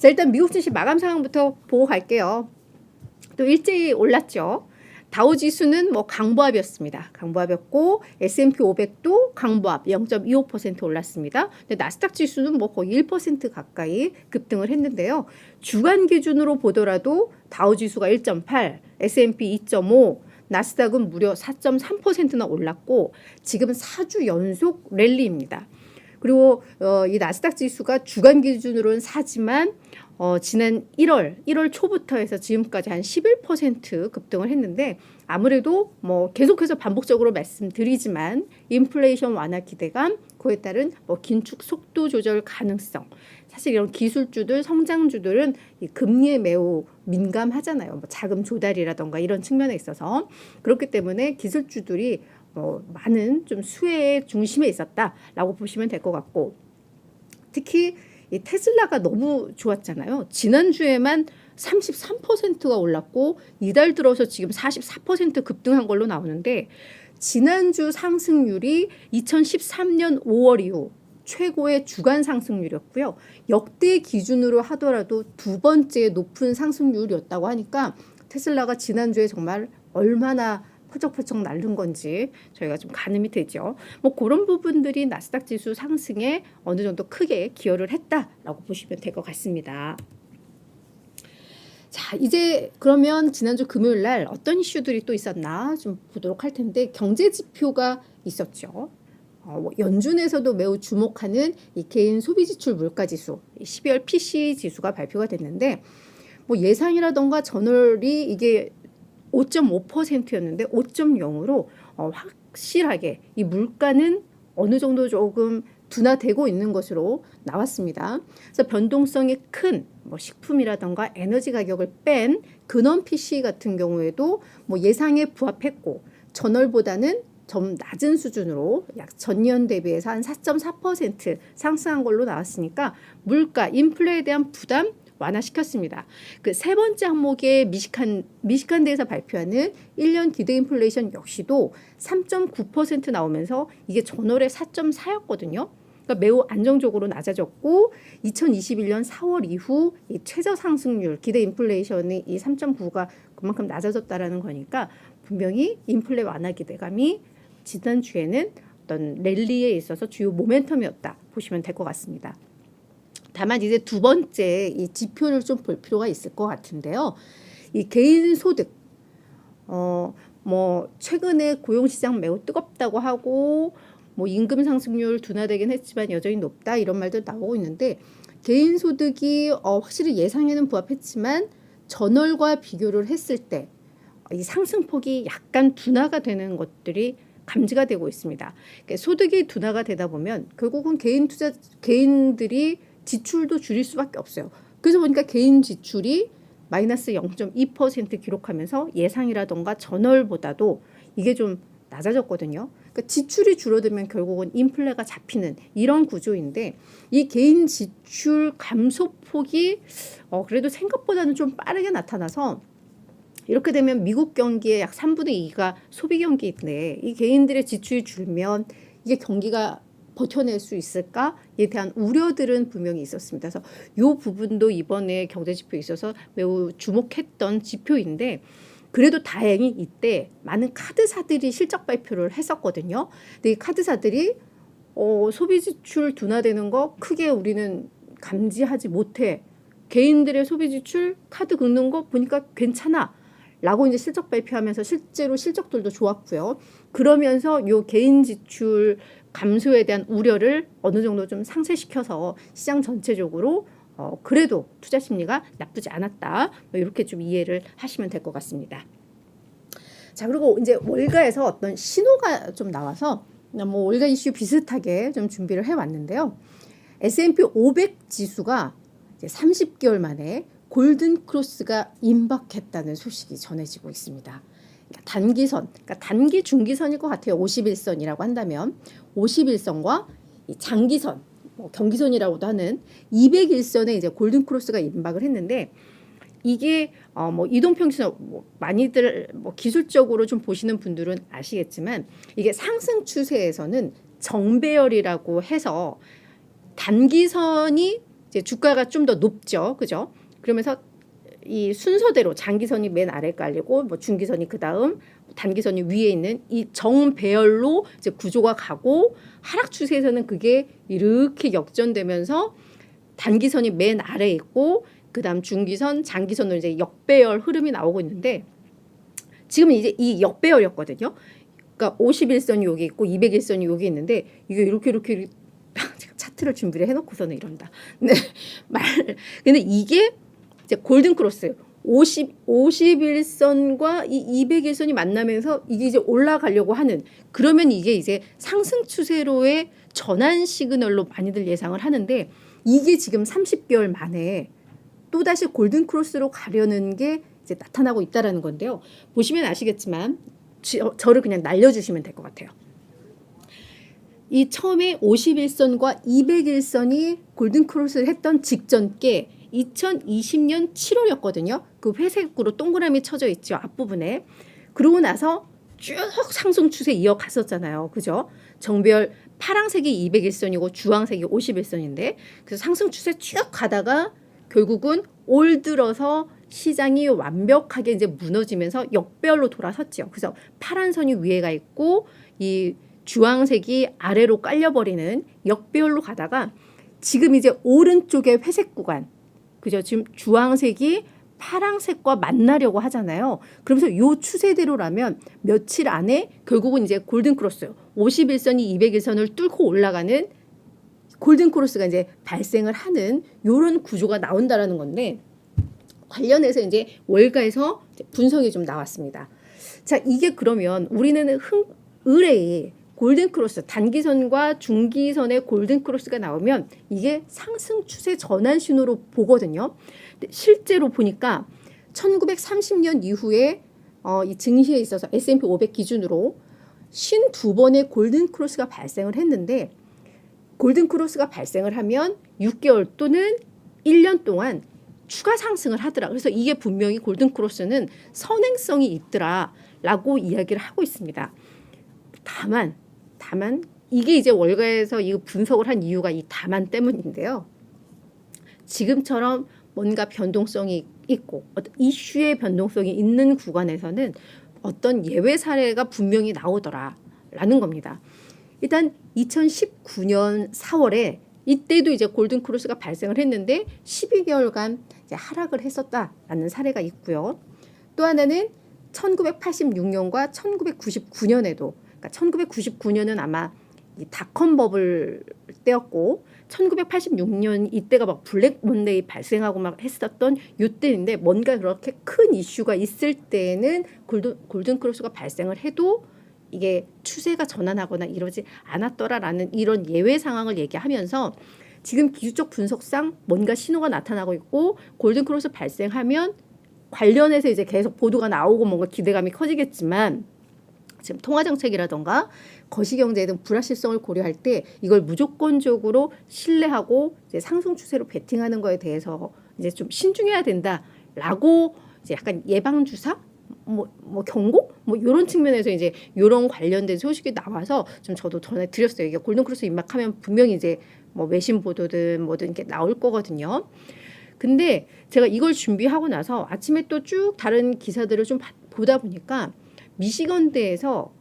자, 일단 미국 증시 마감 상황부터 보고 갈게요. 또 일제히 올랐죠. 다우 지수는 뭐 강보합이었습니다. 강보합이었고 S&P 500도 강보합 0.25% 올랐습니다. 근데 나스닥 지수는 뭐 거의 1% 가까이 급등을 했는데요. 주간 기준으로 보더라도 다우 지수가 1.8, S&P 2.5, 나스닥은 무려 4.3%나 올랐고 지금은 4주 연속 랠리입니다. 그리고 이 나스닥 지수가 주간 기준으로는 사지만 지난 1월 초부터 해서 지금까지 한 11% 급등을 했는데 아무래도 뭐 계속해서 반복적으로 말씀드리지만 인플레이션 완화 기대감, 그에 따른 뭐 긴축 속도 조절 가능성. 사실 이런 기술주들, 성장주들은 이 금리에 매우 민감하잖아요. 뭐 자금 조달이라던가 이런 측면에 있어서 그렇기 때문에 기술주들이 많은 좀 수혜의 중심에 있었다라고 보시면 될 것 같고 특히 이 테슬라가 너무 좋았잖아요. 지난주에만 33%가 올랐고 이달 들어서 지금 44% 급등한 걸로 나오는데 지난주 상승률이 2013년 5월 이후 최고의 주간 상승률이었고요. 역대 기준으로 하더라도 두 번째 높은 상승률이었다고 하니까 테슬라가 지난주에 정말 얼마나 펄쩍펄쩍 날른 건지 저희가 좀 가늠이 되죠. 뭐 그런 부분들이 나스닥 지수 상승에 어느 정도 크게 기여를 했다라고 보시면 될 것 같습니다. 자, 이제 그러면 지난주 금요일 날 어떤 이슈들이 또 있었나 좀 보도록 할 텐데 경제 지표가 있었죠. 연준에서도 매우 주목하는 이 개인 소비 지출 물가 지수 12월 PCE 지수가 발표가 됐는데 뭐 예상이라던가 전월이 이게 5.5%였는데 5.0으로 확실하게 이 물가는 어느 정도 조금 둔화되고 있는 것으로 나왔습니다. 그래서 변동성이 큰 뭐 식품이라던가 에너지 가격을 뺀 근원 PC 같은 경우에도 뭐 예상에 부합했고 전월보다는 좀 낮은 수준으로 약 전년 대비해서 한 4.4% 상승한 걸로 나왔으니까 물가, 인플레에 대한 부담 완화시켰습니다. 그 세 번째 항목의 미시간대에서 발표하는 1년 기대 인플레이션 역시도 3.9% 나오면서 이게 전월에 4.4였거든요. 그러니까 매우 안정적으로 낮아졌고 2021년 4월 이후 이 최저 상승률 기대 인플레이션이 이 3.9가 그만큼 낮아졌다라는 거니까 분명히 인플레 완화 기대감이 지난주에는 어떤 랠리에 있어서 주요 모멘텀이었다 보시면 될 것 같습니다. 다만 이제 두 번째 이 지표를 좀 볼 필요가 있을 것 같은데요. 이 개인 소득, 뭐 최근에 고용시장 매우 뜨겁다고 하고 뭐 임금 상승률 둔화되긴 했지만 여전히 높다 이런 말들 나오고 있는데 개인 소득이 확실히 예상에는 부합했지만 전월과 비교를 했을 때 이 상승폭이 약간 둔화가 되는 것들이 감지가 되고 있습니다. 그러니까 소득이 둔화가 되다 보면 결국은 개인들이 지출도 줄일 수밖에 없어요. 그래서 보니까 개인 지출이 마이너스 0.2% 기록하면서 예상이라던가 전월보다도 이게 좀 낮아졌거든요. 그러니까 지출이 줄어들면 결국은 인플레가 잡히는 이런 구조인데 이 개인 지출 감소폭이 그래도 생각보다는 좀 빠르게 나타나서 이렇게 되면 미국 경기의 약 3분의 2가 소비 경기인데 이 개인들의 지출이 줄면 이게 경기가 버텨낼 수 있을까에 대한 우려들은 분명히 있었습니다. 그래서 이 부분도 이번에 경제 지표에 있어서 매우 주목했던 지표인데 그래도 다행히 이때 많은 카드사들이 실적 발표를 했었거든요. 근데 이 카드사들이 소비 지출 둔화되는 거 크게 우리는 감지하지 못해. 개인들의 소비 지출 카드 긁는 거 보니까 괜찮아. 라고 이제 실적 발표하면서 실제로 실적들도 좋았고요. 그러면서 요 개인 지출 감소에 대한 우려를 어느 정도 좀 상쇄시켜서 시장 전체적으로 그래도 투자 심리가 나쁘지 않았다. 이렇게 좀 이해를 하시면 될 것 같습니다. 자, 그리고 이제 월가에서 어떤 신호가 좀 나와서 뭐 월가 이슈 비슷하게 좀 준비를 해왔는데요. S&P 500 지수가 이제 30개월 만에 골든 크로스가 임박했다는 소식이 전해지고 있습니다. 단기선, 그러니까 단기 중기선일 것 같아요. 51선이라고 한다면 51선과 이 장기선, 경기선이라고도 하는 201선에 이제 골든 크로스가 임박을 했는데 이게 뭐 이동평균선 많이들 기술적으로 좀 보시는 분들은 아시겠지만 이게 상승 추세에서는 정배열이라고 해서 단기선이 이제 주가가 좀 더 높죠. 그죠? 그러면서 이 순서대로 장기선이 맨 아래 깔리고 뭐 중기선이 그다음 단기선이 위에 있는 이 정배열로 이제 구조가 가고 하락 추세에서는 그게 이렇게 역전되면서 단기선이 맨 아래에 있고 그다음 중기선, 장기선으로 이제 역배열 흐름이 나오고 있는데 지금은 이제 이 역배열이었거든요. 그러니까 51선이 여기 있고 201선이 여기 있는데 이게 이렇게 제가 차트를 준비를 해놓고서는 이런다. 네, 근데 이게 이제 골든 크로스 51선과 이 201선이 만나면서 이게 이제 올라가려고 하는 그러면 이게 이제 상승 추세로의 전환 시그널로 많이들 예상을 하는데 이게 지금 30개월 만에 또다시 골든 크로스로 가려는 게 이제 나타나고 있다라는 건데요. 보시면 아시겠지만 저를 그냥 날려주시면 될 것 같아요. 이 처음에 51선과 201선이 골든 크로스를 했던 직전 게 2020년 7월이었거든요. 그 회색으로 동그라미 쳐져 있죠. 앞부분에. 그러고 나서 쭉 상승 추세 이어갔었잖아요. 그죠? 정배열 파랑색이 201선이고 주황색이 51선인데 그래서 상승 추세 쭉 가다가 결국은 올 들어서 시장이 완벽하게 이제 무너지면서 역배열로 돌아섰죠. 그래서 파란 선이 위에가 있고 이 주황색이 아래로 깔려버리는 역배열로 가다가 지금 이제 오른쪽에 회색 구간 그죠? 지금 주황색이 파랑색과 만나려고 하잖아요. 그러면서 이 추세대로라면 며칠 안에 결국은 이제 골든 크로스 51선이 201선을 뚫고 올라가는 골든 크로스가 이제 발생을 하는 이런 구조가 나온다라는 건데 관련해서 이제 월가에서 분석이 좀 나왔습니다. 자, 이게 그러면 우리는 의뢰이 골든 크로스 단기선과 중기선의 골든 크로스가 나오면 이게 상승 추세 전환 신호로 보거든요. 근데 실제로 보니까 1930년 이후에 이 증시에 있어서 S&P 500 기준으로 52번의 골든 크로스가 발생을 했는데 골든 크로스가 발생을 하면 6개월 또는 1년 동안 추가 상승을 하더라. 그래서 이게 분명히 골든 크로스는 선행성이 있더라라고 이야기를 하고 있습니다. 다만 이게 이제 월가에서 이 분석을 한 이유가 이 다만 때문인데요. 지금처럼 뭔가 변동성이 있고 어떤 이슈의 변동성이 있는 구간에서는 어떤 예외 사례가 분명히 나오더라라는 겁니다. 일단 2019년 4월에 이때도 이제 골든 크로스가 발생을 했는데 12개월간 이제 하락을 했었다라는 사례가 있고요. 또 하나는 1986년과 1999년에도 그러니까 1999년은 아마 이 닷컴 버블 때였고 1986년 이때가 막 블랙 먼데이 발생하고 막 했었던 이때인데 뭔가 그렇게 큰 이슈가 있을 때에는 골든 크로스가 발생을 해도 이게 추세가 전환하거나 이러지 않았더라라는 이런 예외 상황을 얘기하면서 지금 기술적 분석상 뭔가 신호가 나타나고 있고 골든 크로스 발생하면 관련해서 이제 계속 보도가 나오고 뭔가 기대감이 커지겠지만 지금 통화정책이라던가 거시경제 등 불확실성을 고려할 때 이걸 무조건적으로 신뢰하고 이제 상승 추세로 베팅하는 거에 대해서 이제 좀 신중해야 된다라고 이제 약간 예방 주사 뭐 경고 뭐 이런 측면에서 이제 이런 관련된 소식이 나와서 좀 저도 전해드렸어요. 이게 골든 크로스 임박하면 분명히 이제 뭐 외신 보도든 뭐든 이렇게 나올 거거든요. 근데 제가 이걸 준비하고 나서 아침에 또 쭉 다른 기사들을 좀 보다 보니까 미시건대에서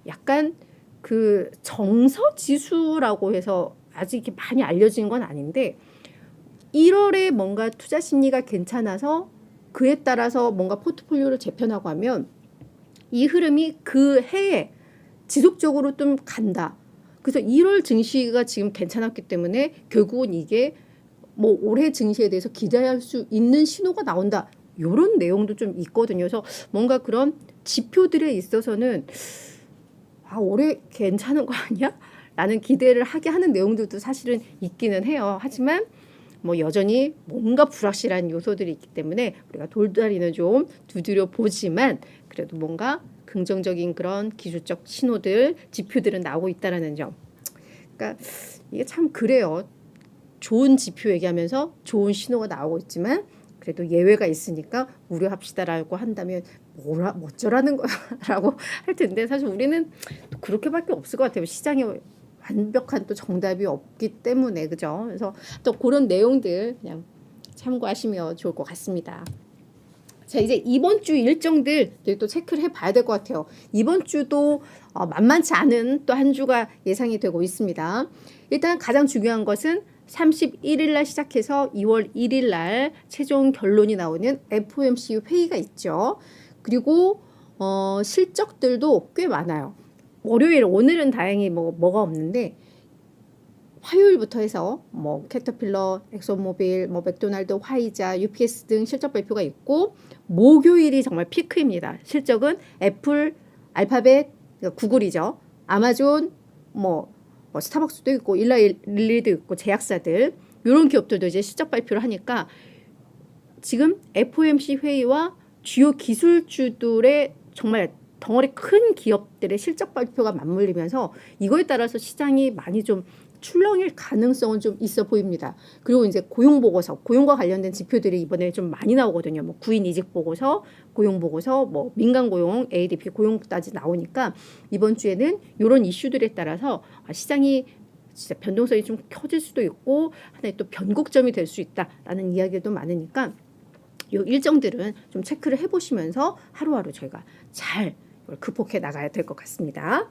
약간 그 정서 지수라고 해서 아직 이렇게 많이 알려진 건 아닌데 1월에 뭔가 투자 심리가 괜찮아서 그에 따라서 뭔가 포트폴리오를 재편하고 하면 이 흐름이 그 해에 지속적으로 좀 간다. 그래서 1월 증시가 지금 괜찮았기 때문에 결국은 이게 뭐 올해 증시에 대해서 기대할 수 있는 신호가 나온다. 이런 내용도 좀 있거든요. 그래서 뭔가 그런 지표들에 있어서는 올해 괜찮은 거 아니야? 라는 기대를 하게 하는 내용들도 사실은 있기는 해요. 하지만 뭐 여전히 뭔가 불확실한 요소들이 있기 때문에 우리가 돌다리는 좀 두드려 보지만 그래도 뭔가 긍정적인 그런 기술적 신호들, 지표들은 나오고 있다라는 점. 그러니까 이게 참 그래요. 좋은 지표 얘기하면서 좋은 신호가 나오고 있지만 그래도 예외가 있으니까 우려합시다라고 한다면 어쩌라는 거야라고 할 텐데 사실 우리는 그렇게밖에 없을 것 같아요. 시장이 완벽한 또 정답이 없기 때문에 그죠? 그래서 또 그런 내용들 그냥 참고하시면 좋을 것 같습니다. 자, 이제 이번 주 일정들 또 체크를 해봐야 될 것 같아요. 이번 주도 만만치 않은 또 한 주가 예상이 되고 있습니다. 일단 가장 중요한 것은 31일 날 시작해서 2월 1일 날 최종 결론이 나오는 FOMC 회의가 있죠. 그리고 실적들도 꽤 많아요. 월요일, 오늘은 다행히 뭐가 없는데 화요일부터 해서 캐터필러, 엑소모빌, 맥도날드, 화이자, UPS 등 실적 발표가 있고 목요일이 정말 피크입니다. 실적은 애플, 알파벳, 그러니까 구글이죠. 아마존, 스타벅스도 있고 일리도 있고 제약사들 이런 기업들도 이제 실적 발표를 하니까 지금 FOMC 회의와 주요 기술주들의 정말 덩어리 큰 기업들의 실적 발표가 맞물리면서 이거에 따라서 시장이 많이 좀 출렁일 가능성은 좀 있어 보입니다. 그리고 이제 고용보고서, 고용과 관련된 지표들이 이번에 좀 많이 나오거든요. 구인 이직 보고서, 고용 보고서, 민간 고용, ADP 고용까지 나오니까 이번 주에는 이런 이슈들에 따라서 시장이 진짜 변동성이 좀 커질 수도 있고 하나의 또 변곡점이 될 수 있다라는 이야기도 많으니까 이 일정들은 좀 체크를 해보시면서 하루하루 저희가 잘 극복해 나가야 될 것 같습니다.